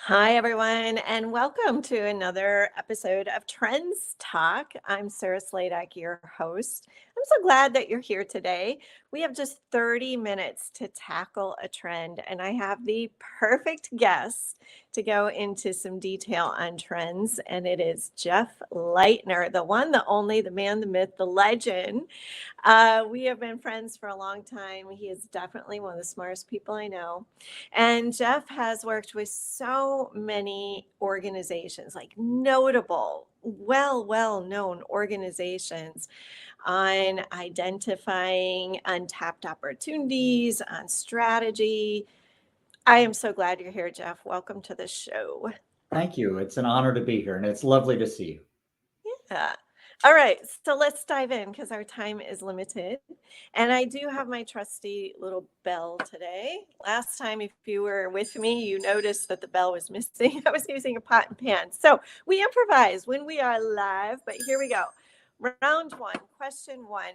Hi, everyone, and welcome to another episode of Trends Talk. I'm Sarah Sladek, your host. I'm so glad that you're here today. We have just 30 minutes to tackle a trend, and I have the perfect guest to go into some detail on trends, and it is Jeff Leitner, the one, the only, the man, the myth, the legend. We have been friends for a long time. He is definitely one of the smartest people I know. And Jeff has worked with so many organizations, like notable, well known organizations on identifying untapped opportunities, on strategy. I am so glad you're here, Jeff. Welcome to the show. Thank you. It's an honor to be here, and it's lovely to see you. Yeah. All right, so let's dive in because our time is limited. And I do have my trusty little bell today. Last time, if you were with me, you noticed that the bell was missing. I was using a pot and pan. So we improvise when we are live, but here we go. Round one, question one.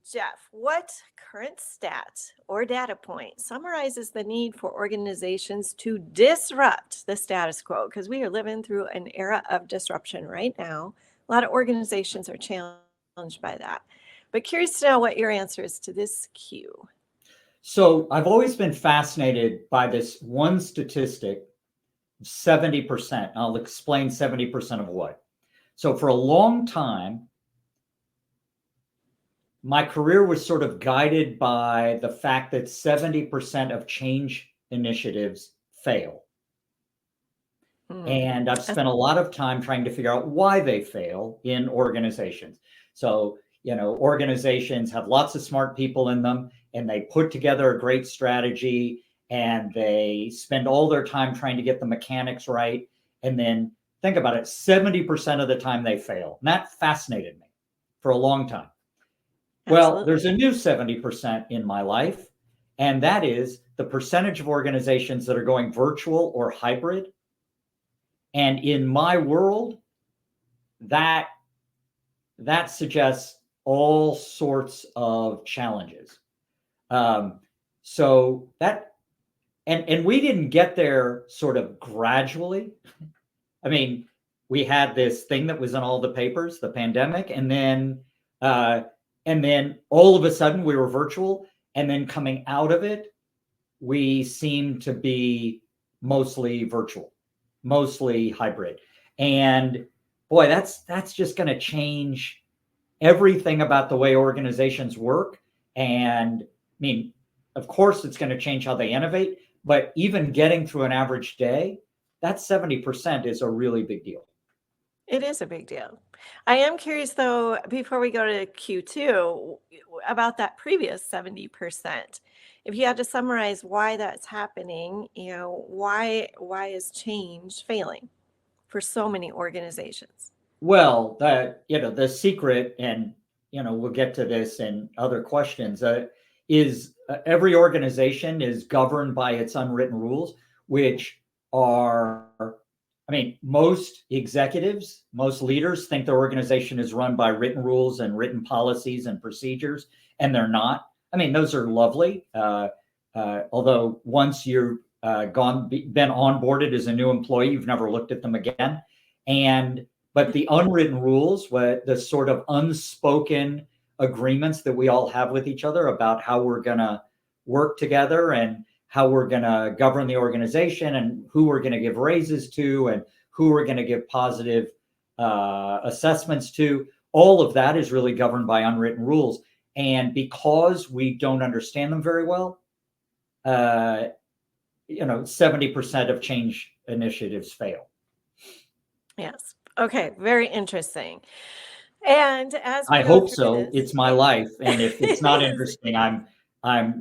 Jeff, what current stat or data point summarizes the need for organizations to disrupt the status quo? Because we are living through an era of disruption right now. A lot of organizations are challenged by that. But curious to know what your answer is to this cue. So, I've always been fascinated by this one statistic 70%. I'll explain 70% of what. So, for a long time, my career was sort of guided by the fact that 70% of change initiatives fail. Hmm. And I've spent a lot of time trying to figure out why they fail in organizations. So, organizations have lots of smart people in them and they put together a great strategy and they spend all their time trying to get the mechanics right. And then think about it, 70% of the time they fail. And that fascinated me for a long time. Well, there's Absolutely. a new 70% in my life, and that is the percentage of organizations that are going virtual or hybrid. And in my world, that that suggests all sorts of challenges. Um, so that and we didn't get there sort of gradually. I mean, we had this thing that was in all the papers, the pandemic, uh, and then all of a sudden we were virtual, and then coming out of it, we seem to be mostly virtual, mostly hybrid. And boy, that's just going to change everything about the way organizations work. And I mean, of course, it's going to change how they innovate, but even getting through an average day, that 70% is a really big deal. It is a big deal. I am curious, though, before we go to Q2, about that previous 70%. If you had to summarize why that's happening, why is change failing for so many organizations? Well, the secret, and we'll get to this in other questions, is every organization is governed by its unwritten rules, which are, I mean, most executives, most leaders think their organization is run by written rules and written policies and procedures, and they're not. I mean, those are lovely. Although once you've been onboarded as a new employee, you've never looked at them again. And but the unwritten rules, what the sort of unspoken agreements that we all have with each other about how we're going to work together and how we're going to govern the organization and who we're going to give raises to and who we're going to give positive assessments to, all of that is really governed by unwritten rules. And because we don't understand them very well, 70% of change initiatives fail. Yes. Okay. Very interesting. And as we I go hope through so. this, It's my life, and if it's it not is. interesting, I'm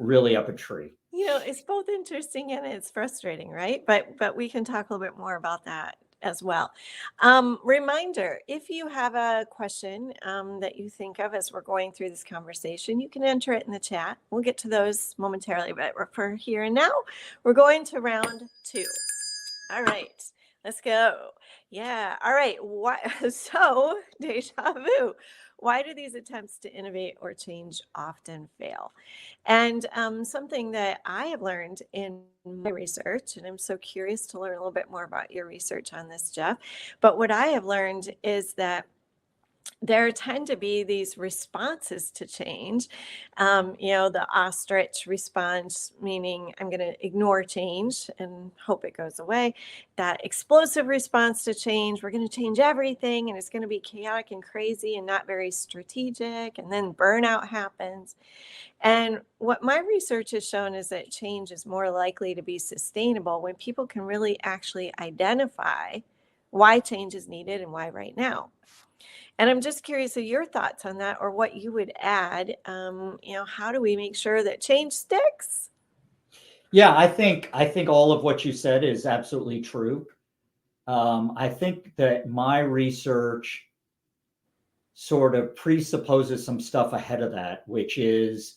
really up a tree. It's both interesting and it's frustrating, right? But we can talk a little bit more about that as well. Reminder, if you have a question that you think of as we're going through this conversation, you can enter it in the chat. We'll get to those momentarily, but for here and now, we're going to round two. All right, let's go. Yeah. All right. What? So, deja vu. Why do these attempts to innovate or change often fail? And something that I have learned in my research, and I'm so curious to learn a little bit more about your research on this, Jeff, but what I have learned is that there tend to be these responses to change. The ostrich response, meaning I'm going to ignore change and hope it goes away. That explosive response to change, we're going to change everything and it's going to be chaotic and crazy and not very strategic. And then burnout happens. And what my research has shown is that change is more likely to be sustainable when people can really actually identify why change is needed and why right now. And I'm just curious of your thoughts on that or what you would add. How do we make sure that change sticks? Yeah, I think all of what you said is absolutely true. I think that my research sort of presupposes some stuff ahead of that, which is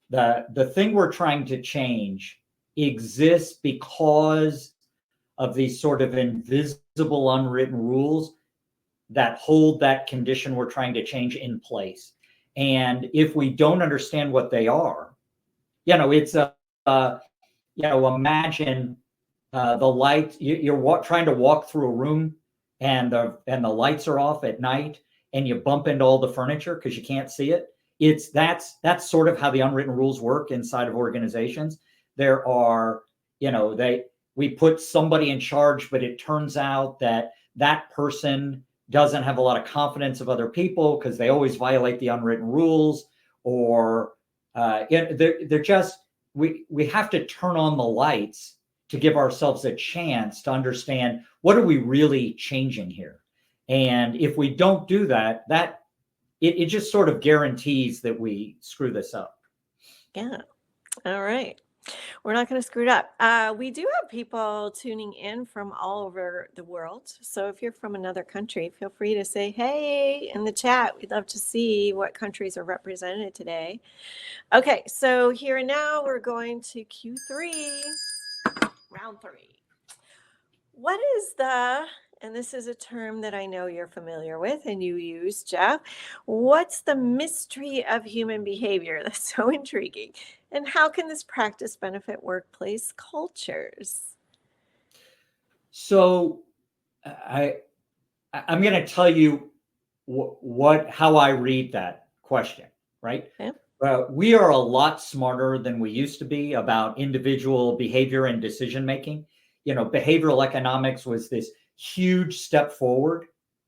the thing we're trying to change exists because of these sort of invisible, unwritten rules that hold that condition we're trying to change in place. And if we don't understand what they are, it's imagine the light. You're trying to walk through a room, and the lights are off at night, and you bump into all the furniture because you can't see it. That's sort of how the unwritten rules work inside of organizations. There are, we put somebody in charge, but it turns out that that person doesn't have a lot of confidence of other people because they always violate the unwritten rules, or they're just we have to turn on the lights to give ourselves a chance to understand what are we really changing here. And if we don't do that, it just sort of guarantees that we screw this up. Yeah. All right. We're not going to screw it up. We do have people tuning in from all over the world. So if you're from another country, feel free to say, hey, in the chat. We'd love to see what countries are represented today. Okay, so here and now we're going to Q3, round 3. What is and this is a term that I know you're familiar with and you use, Jeff. What's the mystery of human behavior? That's so intriguing. And how can this practice benefit workplace cultures? So I'm going to tell you how I read that question, right? Yeah. We are a lot smarter than we used to be about individual behavior and decision making. Behavioral economics was this huge step forward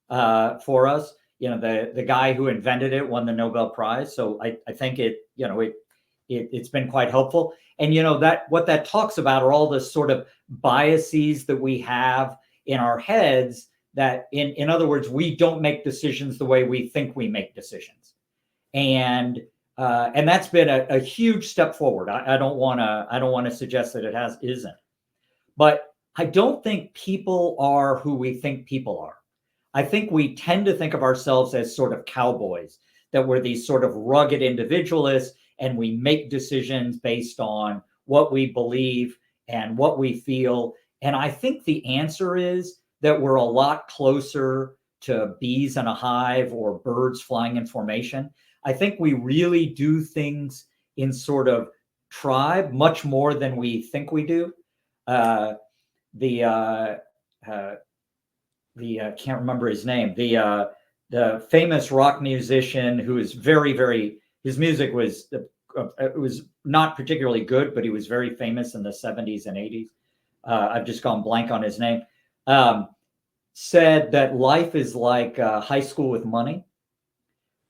for us. The guy who invented it won the Nobel Prize, so I think it's been quite helpful. And that what that talks about are all the sort of biases that we have in our heads. That in other words, we don't make decisions the way we think we make decisions, and that's been a huge step forward. I don't want to suggest that it isn't, but I don't think people are who we think people are. I think we tend to think of ourselves as sort of cowboys, that we're these sort of rugged individualists, and we make decisions based on what we believe and what we feel. And I think the answer is that we're a lot closer to bees in a hive or birds flying in formation. I think we really do things in sort of tribe much more than we think we do. The can't remember his name. The famous rock musician who is very, very, his music was it was not particularly good, but he was very famous in the 70s and 80s. I've just gone blank on his name. Said that life is like high school with money.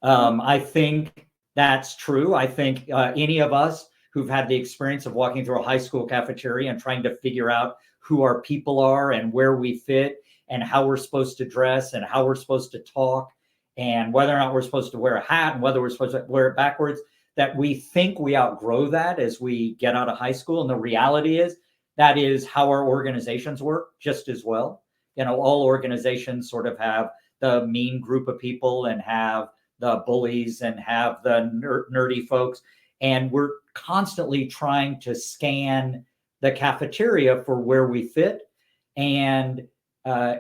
I think that's true. I think any of us who've had the experience of walking through a high school cafeteria and trying to figure out who our people are and where we fit and how we're supposed to dress and how we're supposed to talk and whether or not we're supposed to wear a hat and whether we're supposed to wear it backwards, that we think we outgrow that as we get out of high school. And the reality is that is how our organizations work just as well. All organizations sort of have the mean group of people and have the bullies and have the nerdy folks. And we're constantly trying to scan the cafeteria for where we fit. And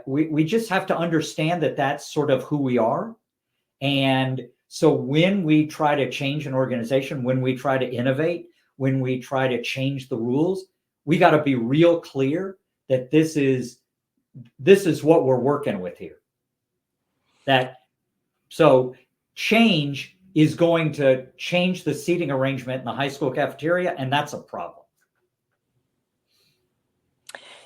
we just have to understand that that's sort of who we are. And So when we try to change an organization, when we try to innovate, when we try to change the rules, we got to be real clear that this is what we're working with here. So change is going to change the seating arrangement in the high school cafeteria, and that's a problem.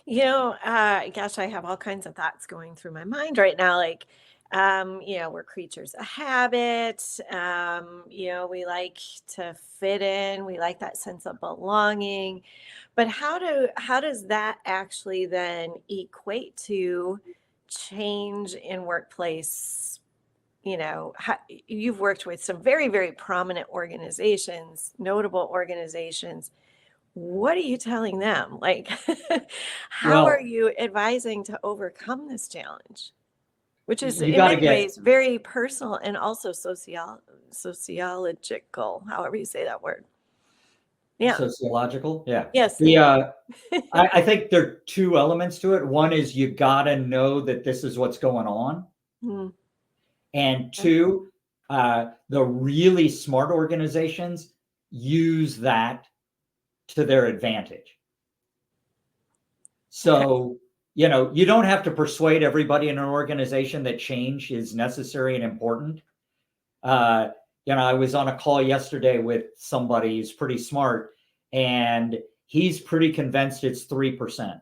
Gosh, I have all kinds of thoughts going through my mind right now. Like, we're creatures of habit. We like to fit in. We like that sense of belonging. But how does that actually then equate to change in workplace? You've worked with some very, very prominent organizations, notable organizations. What are you telling them? Like, how are Well, you advising to overcome this challenge? Which is you in got to many get ways very personal and also sociological, however you say that word. Yeah. sociological. Yeah. Yes, The thank you. I think there are two elements to it. One is you got to know that this is what's going on. Mm, And okay. two, the really smart organizations use that to their advantage. Okay. So, you don't have to persuade everybody in an organization that change is necessary and important. Uh, I was on a call yesterday with somebody who's pretty smart, and he's pretty convinced it's 3%.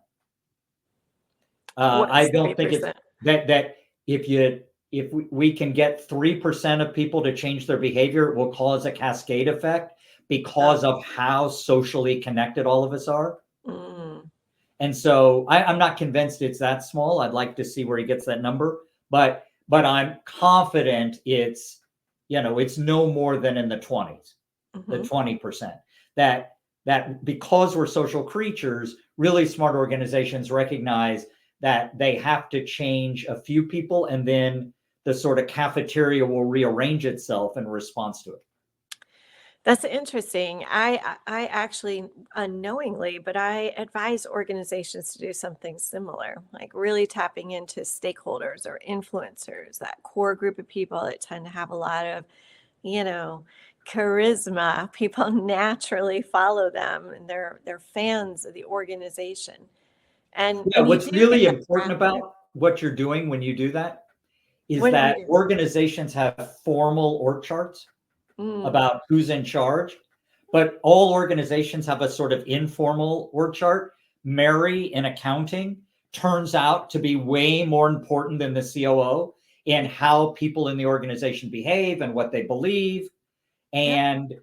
What I is don't think it's 3%? that if we can get 3% of people to change their behavior, it will cause a cascade effect Oh, because of how socially connected all of us are. mm, And so I'm not convinced it's that small. I'd like to see where he gets that number, but I'm confident it's no more than in the 20s, the mhm. 20%. That because we're social creatures, really smart organizations recognize that they have to change a few people, and then the sort of cafeteria will rearrange itself in response to it. That's interesting. I actually unknowingly, but I advise organizations to do something similar, like really tapping into stakeholders or influencers, that core group of people that tend to have a lot of, you know, charisma. People naturally follow them and they're fans of the organization. And Yeah, and you what's do get really that important grounded. about what you're doing when you do that is What do we that do? organizations have formal org charts Mm, about who's in charge, but all organizations have a sort of informal org chart. Mary in accounting turns out to be way more important than the COO in how people in the organization behave and what they believe. yeah. And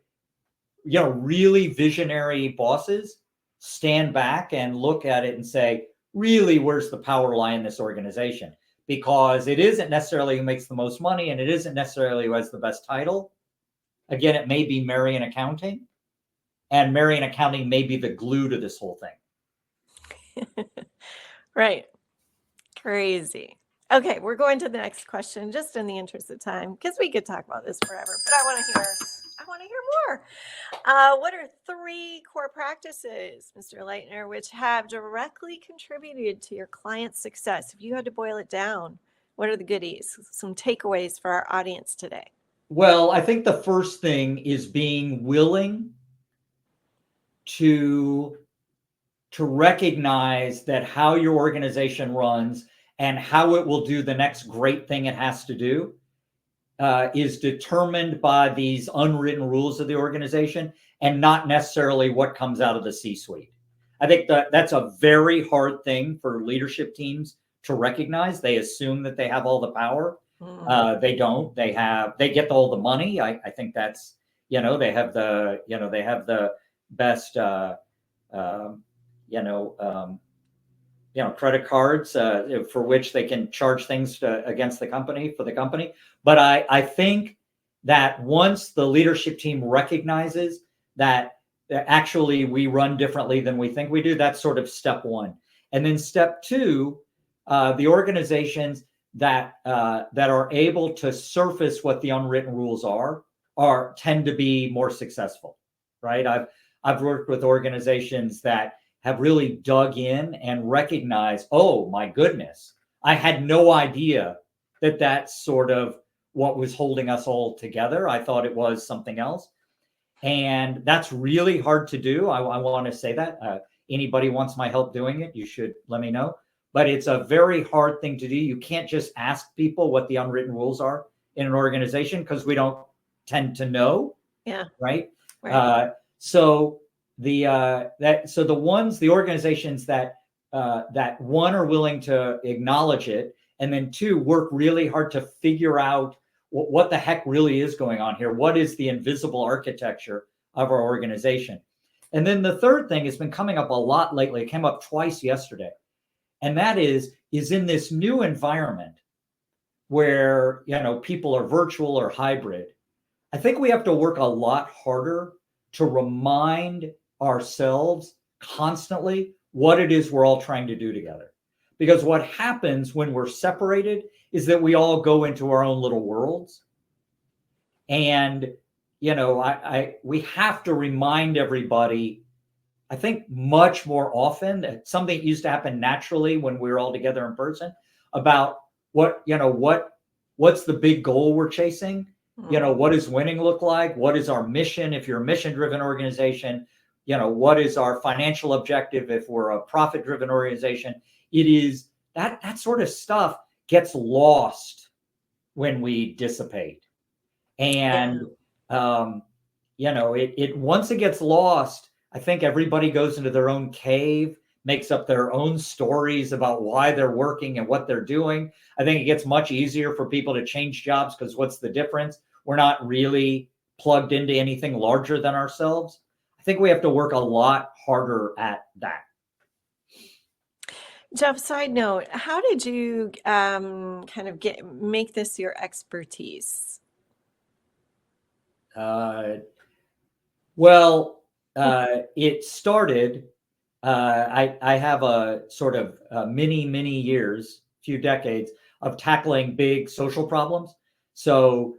really visionary bosses stand back and look at it and say, really, where's the power lie in this organization? Because it isn't necessarily who makes the most money, and it isn't necessarily who has the best title. Again, it may be Mary in accounting, and Mary in accounting may be the glue to this whole thing. Right. Crazy. Okay, we're going to the next question just in the interest of time because we could talk about this forever, but I want to hear more. What are three core practices, Mr. Leitner, which have directly contributed to your client's success? If you had to boil it down, what are the goodies? Some takeaways for our audience today. Well, I think the first thing is being willing to recognize that how your organization runs and how it will do the next great thing it has to do is determined by these unwritten rules of the organization and not necessarily what comes out of the C-suite. I think that's a very hard thing for leadership teams to recognize. They assume that they have all the power. Mm, They don't. They get all the money. I think that's they have the best um, you know um, credit cards for which they can charge things against the company for the company. But I think that once the leadership team recognizes that actually we run differently than we think we do, that's sort of step one. And then step two, the organizations that are able to surface what the unwritten rules are tend to be more successful, right? I've worked with organizations that have really dug in and recognized, oh my goodness, I had no idea that sort of what was holding us all together. I thought it was something else. And that's really hard to do. I want to say that. Anybody wants my help doing it, you should let me know. But it's a very hard thing to do. You can't just ask people what the unwritten rules are in an organization because we don't tend to know. Yeah. Right. Right. So the organizations that one are willing to acknowledge it, and then two work really hard to figure out what the heck really is going on here. What is the invisible architecture of our organization? And then the third thing has been coming up a lot lately. It came up twice yesterday. And that is in this new environment where, people are virtual or hybrid. I think we have to work a lot harder to remind ourselves constantly what it is we're all trying to do together. Because what happens when we're separated is that we all go into our own little worlds. And, we have to remind everybody, I think much more often, that something that used to happen naturally when we were all together in person, about what's the big goal we're chasing? What does winning look like? What is our mission if you're a mission-driven organization? What is our financial objective if we're a profit-driven organization? It is that sort of stuff gets lost when we dissipate. And, it once it gets lost, I think everybody goes into their own cave, makes up their own stories about why they're working and what they're doing. I think it gets much easier for people to change jobs because what's the difference? We're not really plugged into anything larger than ourselves. I think we have to work a lot harder at that. Jeff, side note, how did you kind of make this your expertise? It started, I have a sort of many years, few decades of tackling big social problems. So,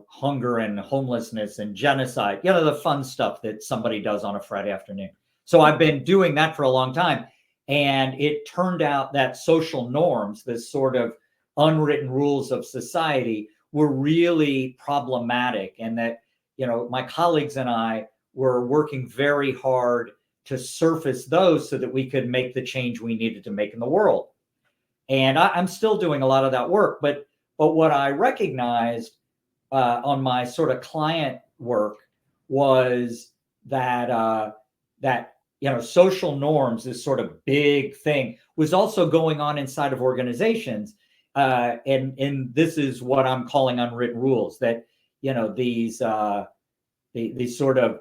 hunger and homelessness and genocide, the fun stuff that somebody does on a Friday afternoon. So I've been doing that for a long time. And it turned out that social norms, this sort of unwritten rules of society, were really problematic. And that, my colleagues and I were working very hard to surface those so that we could make the change we needed to make in the world. And I'm still doing a lot of that work. But what I recognized on my sort of client work was that social norms, this sort of big thing, was also going on inside of organizations. And this is what I'm calling unwritten rules, that, these sort of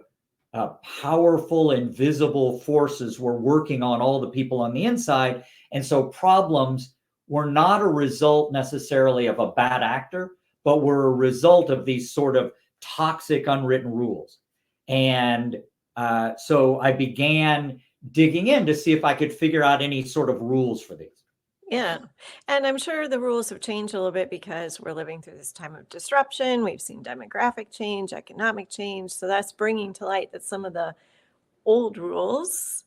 powerful, invisible forces were working on all the people on the inside. And so problems were not a result necessarily of a bad actor, but were a result of these sort of toxic, unwritten rules. And so I began digging in to see if I could figure out any sort of rules for these. Yeah. And I'm sure the rules have changed a little bit because we're living through this time of disruption. We've seen demographic change, economic change. So that's bringing to light that some of the old rules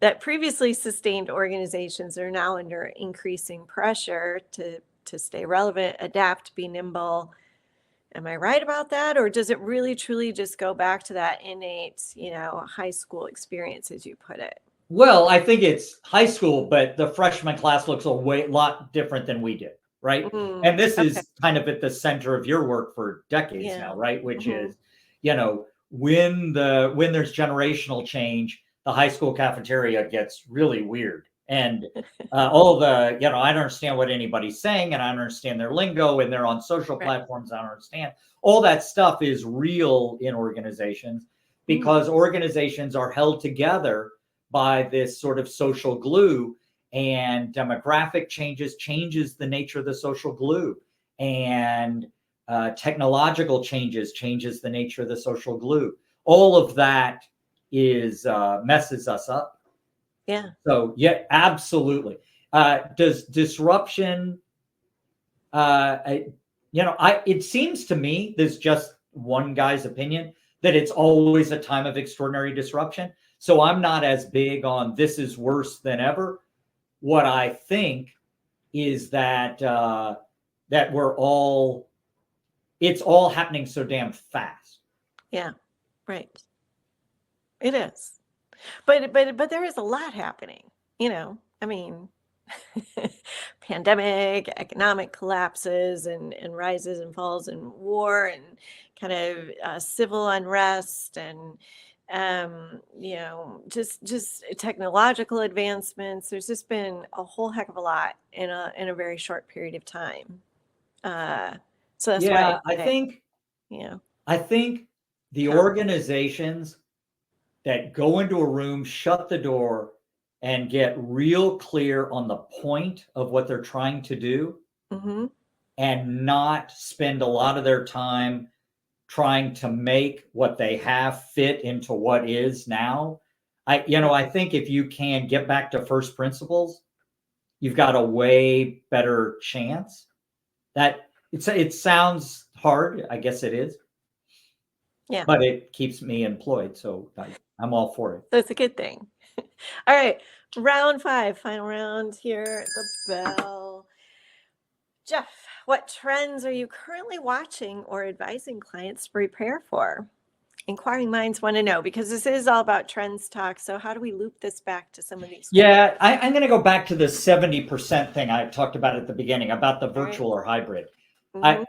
that previously sustained organizations are now under increasing pressure to stay relevant, adapt, be nimble. Am I right about that? Or does it really truly just go back to that innate, high school experience, as you put it? Well, I think it's high school, but the freshman class looks a lot different than we did, right? And this is kind of at the center of your work for decades now, right? Which is, when there's generational change, the high school cafeteria gets really weird. And all the, I don't understand what anybody's saying, and I don't understand their lingo, and they're on social platforms. I don't understand. All that stuff is real in organizations because organizations are held together by this sort of social glue, and demographic changes the nature of the social glue, and technological changes the nature of the social glue. All of that is messes us up. Yeah. So yeah, absolutely. Does disruption? It seems to me, this is just one guy's opinion, that it's always a time of extraordinary disruption. So I'm not as big on this is worse than ever. What I think is that that we're all it's all happening so damn fast. Yeah, right. It is. But there is a lot happening, I mean, pandemic, economic collapses and rises and falls and war and kind of civil unrest and just technological advancements. There's just been a whole heck of a lot in a very short period of time. Uh, so that's why Yeah, yeah. I think the Count. organizations that go into a room, shut the door, and get real clear on the point of what they're trying to do, Mm-hmm. and not spend a lot of their time trying to make what they have fit into what is now. I think if you can get back to first principles, you've got a way better chance. That it sounds hard, I guess it is, Yeah, but it keeps me employed, so I'm all for it. that's a good thing. All right, round 5, final round here. The bell. Jeff, what trends are you currently watching or advising clients to prepare for? Inquiring minds want to know, because this is all about trends talk. So how do we loop this back to some of these? Yeah, I'm going to go back to the 70% thing I talked about at the beginning about the All right. virtual or hybrid. Mhm.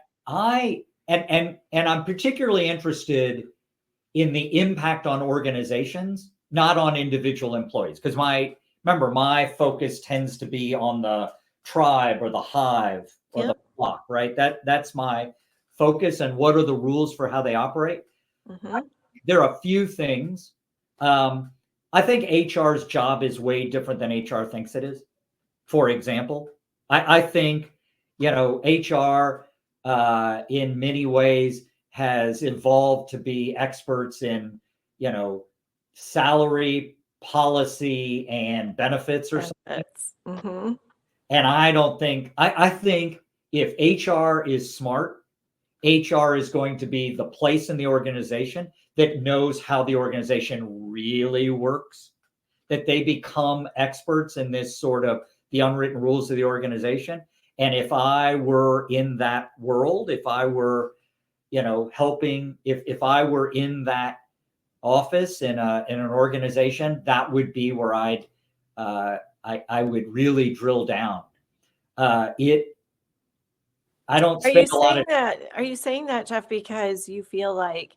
And I'm particularly interested in the impact on organizations, not on individual employees, because my focus tends to be on the tribe or the hive or the Yep. flock, right? That's my focus, and what are the rules for how they operate. Mhm. There are a few things. I think HR's job is way different than HR thinks it is. For example, I think HR in many ways has evolved to be experts in salary, policy, and benefits or something. Benefits. Mhm. And I don't think I think if HR is smart, HR is going to be the place in the organization that knows how the organization really works, that they become experts in this sort of the unwritten rules of the organization. And if I were in that world, if I were, helping, if I were in that office in an organization, that would be where I would really drill down. It I don't spend a lot of. Are you saying that, Jeff, because you feel like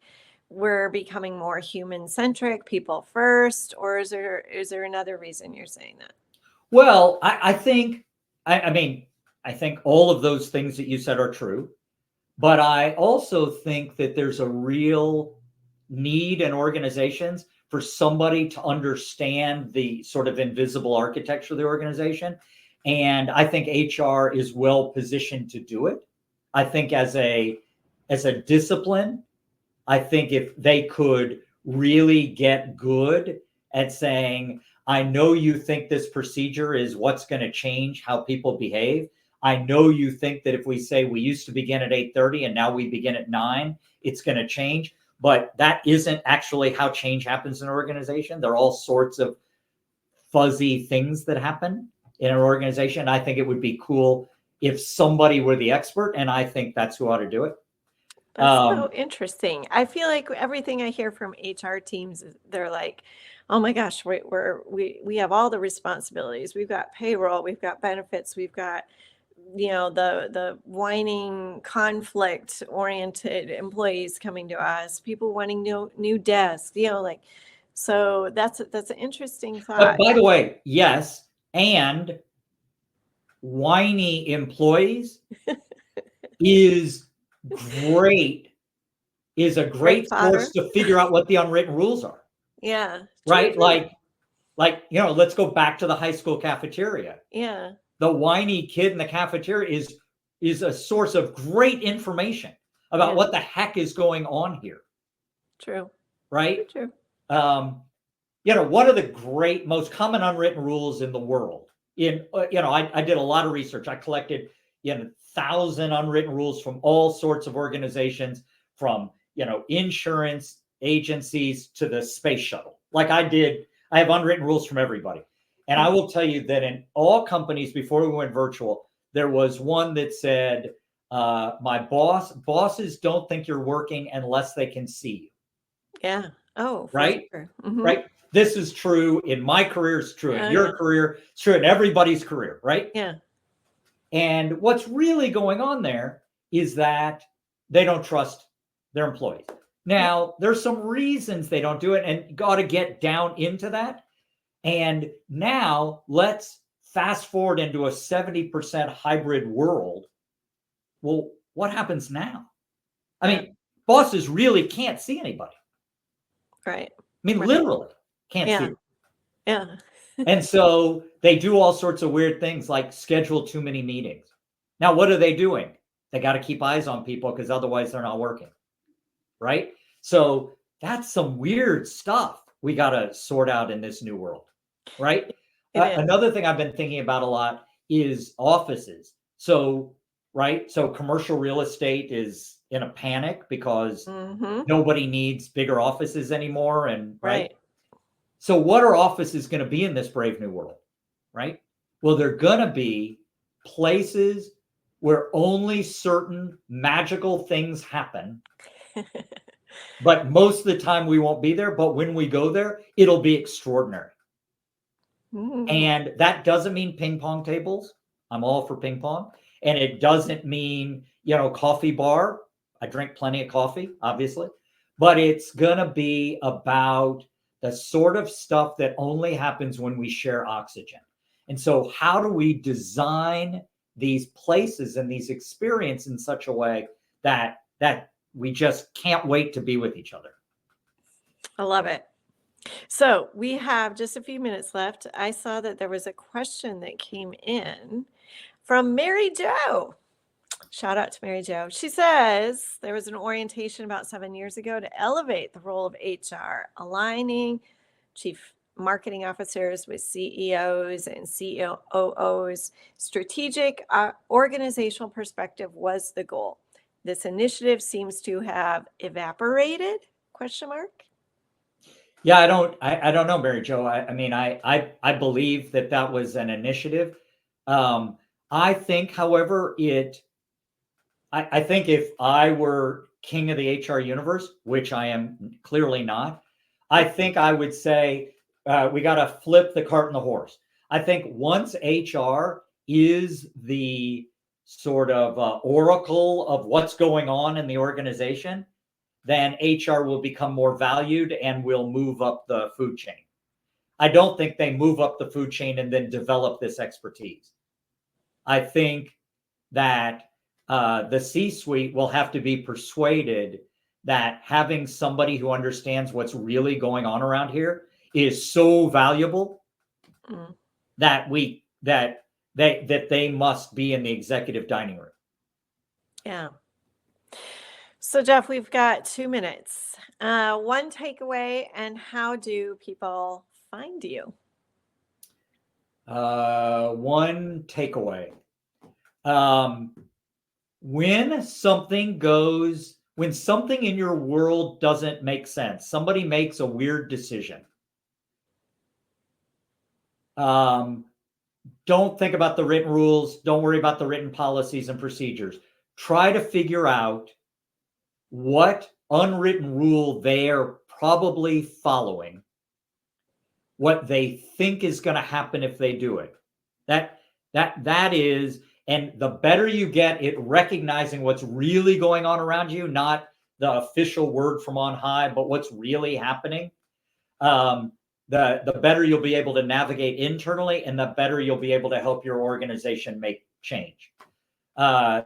we're becoming more human centric, people first, or is there another reason you're saying that? Well, I think, I mean, I think all of those things that you said are true, but I also think that there's a real need in organizations for somebody to understand the sort of invisible architecture of the organization. And I think HR is well positioned to do it. I think as a discipline, I think if they could really get good at saying, I know you think this procedure is what's going to change how people behave. I know you think that if we say we used to begin at 8:30 and now we begin at 9, it's going to change. But that isn't actually how change happens in an organization. There are all sorts of fuzzy things that happen in an organization. I think it would be cool if somebody were the expert, and I think that's who ought to do it. That's so interesting. I feel like everything I hear from HR teams, they're like, "Oh my gosh, we have all the responsibilities. We've got payroll, we've got benefits, we've got the whining, conflict-oriented employees coming to us, people wanting new desks, like." So that's an interesting But thought. by the way, yes, and whiny employees is great, is a Great great source fodder. to figure out what the unwritten rules are, Yeah, true, right? true. Let's go back to the high school cafeteria. Yeah, The whiny kid in the cafeteria is a source of great information about yeah, what the heck is going on here, true, true, right? true. Um, one of the great, most common unwritten rules in the world. I did a lot of research. I collected 1,000 unwritten rules from all sorts of organizations, from insurance agencies to the space shuttle. Like I did, I have unwritten rules from everybody. And I will tell you that in all companies before we went virtual, there was one that said, my bosses don't think you're working unless they can see you. Yeah. Oh, for Right? sure. Mhm. Right? This is true in my career, it's true in Oh, your yeah. career, it's true in everybody's career, right? Yeah. And what's really going on there is that they don't trust their employees. Now, there's some reasons they don't do it, and got to get down into that. And now let's fast forward into a 70% hybrid world. Well, what happens now? I Yeah. mean, bosses really can't see anybody. Right. I mean, Right. literally can't Yeah. see. Yeah. And so they do all sorts of weird things like schedule too many meetings. Now, what are they doing? They got to keep eyes on people because otherwise they're not working. Right. So that's some weird stuff we got to sort out in this new world. Right. It is. Another thing I've been thinking about a lot is offices. So, right. So commercial real estate is in a panic because Mhm. nobody needs bigger offices anymore. And right. Right. So, what are offices going to be in this brave new world? Right. Well, they're going to be places where only certain magical things happen. But most of the time we won't be there. But when we go there, it'll be extraordinary. Mm. And that doesn't mean ping pong tables. I'm all for ping pong. And it doesn't mean, coffee bar. I drink plenty of coffee, obviously. But it's going to be about the sort of stuff that only happens when we share oxygen. And so, how do we design these places and these experiences in such a way that we just can't wait to be with each other? I love it. So we have just a few minutes left. I saw that there was a question that came in from Mary Jo. Shout out to Mary Jo. She says there was an orientation about 7 years ago to elevate the role of HR, aligning chief marketing officers with CEOs and COOs. Strategic organizational perspective was the goal. This initiative seems to have evaporated? Question mark. Yeah, I don't know, Mary Jo. I mean, I believe that was an initiative. I think, however, I think if I were king of the HR universe, which I am clearly not, I think I would say we got to flip the cart and the horse. I think once HR is the sort of oracle of what's going on in the organization, then HR will become more valued and will move up the food chain. I don't think they move up the food chain and then develop this expertise. I think that the C-suite will have to be persuaded that having somebody who understands what's really going on around here is so valuable that they must be in the executive dining room. Yeah. So, Jeff, we've got 2 minutes. One takeaway, and how do people find you? One takeaway. When something in your world doesn't make sense, somebody makes a weird decision. Don't think about the written rules. Don't worry about the written policies and procedures. Try to figure out what unwritten rule they're probably following, what they think is going to happen if they do it. That is, and the better you get at recognizing what's really going on around you, not the official word from on high, but what's really happening, the better you'll be able to navigate internally, and the better you'll be able to help your organization make change. The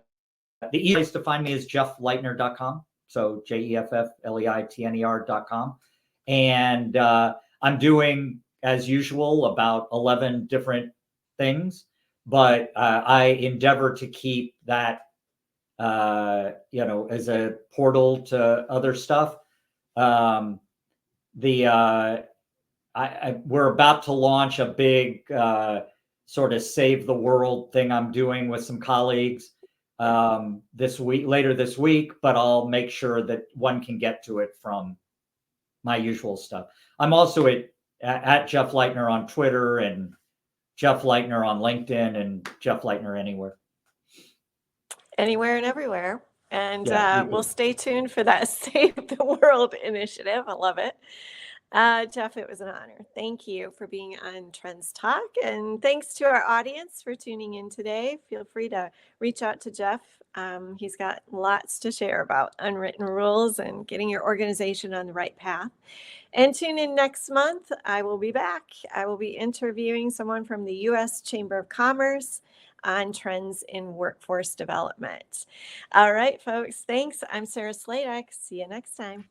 easiest place to find me is jeffleitner.com. So JEFFLEITNER.com. And I'm doing, as usual, about 11 different things, but I endeavor to keep that, as a portal to other stuff. We're about to launch a big sort of save the world thing I'm doing with some colleagues later this week, but I'll make sure that one can get to it from my usual stuff. I'm also at Jeff Leitner on Twitter and Jeff Leitner on LinkedIn and Jeff Leitner anywhere. anywhere and everywhere. And Yeah, we'll stay tuned for that Save the World initiative. I love it. Jeff, it was an honor. Thank you for being on Trends Talk. And thanks to our audience for tuning in today. Feel free to reach out to Jeff. He's got lots to share about unwritten rules and getting your organization on the right path. And tune in next month. I will be back. I will be interviewing someone from the U.S. Chamber of Commerce on trends in workforce development. All right, folks. Thanks. I'm Sarah Sladek. See you next time.